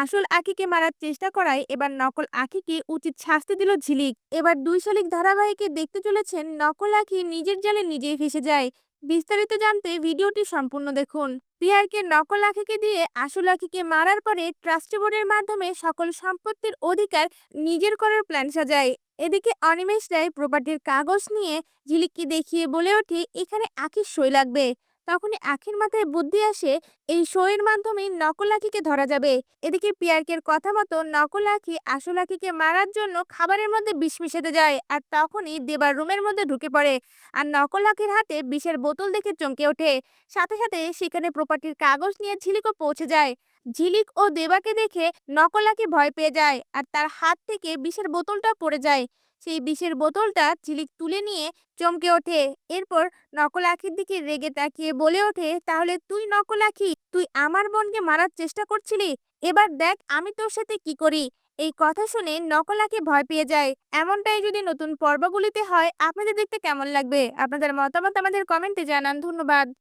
আসল আঁখিকে মারার চেষ্টা করায় এবার নকল আঁখিকে উচিত শাস্তি দিল ঝিলিক। এবার দুই শালিক ধারাবাহিকে দেখতে চলেছেন নকল আঁখি নিজের জালে নিজেই ফেসে যায়। বিস্তারিত জানতে ভিডিওটি সম্পূর্ণ দেখুন। পিয়ারকে নকল আঁখিকে দিয়ে আসল আঁখিকে মারার পরে ট্রাস্টি বোর্ডের মাধ্যমে সকল সম্পত্তির অধিকার নিজের করার প্ল্যান সাজায়। এদিকে অনিমেষ রায় প্রপার্টির কাগজ নিয়ে ঝিলিককে দেখিয়ে বলে ওঠে এখানে আঁখির সই লাগবে। তখনই আঁখির মাথায় বুদ্ধি আসে, এই শোয়ের মাধ্যমে নকল আঁখিকে ধরা যাবে। এদিকে পিয়ারকের কথা মতো নকল আঁখি আসল আঁখিকে মারার জন্য খাবারের মধ্যে বিষ মিশাতে যায়, আর তখনই দেবার রুমের মধ্যে ঢুকে পড়ে। আর নকল আঁখির হাতে বিষের বোতল দেখে চমকে ওঠে। সাথে সাথে সেখানে প্রপার্টির কাগজ নিয়ে ঝিলিকও পৌঁছে যায়। ঝিলিক ও দেবাকে দেখে নকল আঁখি ভয় পেয়ে যায়, আর তার হাত থেকে বিষের বোতলটা পড়ে যায়। সেই বিষের বোতলটা ঝিলিক তুলে নিয়ে চমকে ওঠে। এরপর নকল আঁখির দিকে রেগে তাকিয়ে বলে ওঠে, তাহলে তুই নকল আঁখি, তুই আমার বোনকে মারার চেষ্টা করছিলি, এবার দেখ আমি তোর সাথে কি করি। এই কথা শুনে নকল আঁখি ভয় পেয়ে যায়। এমনটাই যদি নতুন পর্বগুলিতে হয় আপনাদের দেখতে কেমন লাগবে? আপনাদের মতামত আমাদের কমেন্টে জানান। ধন্যবাদ।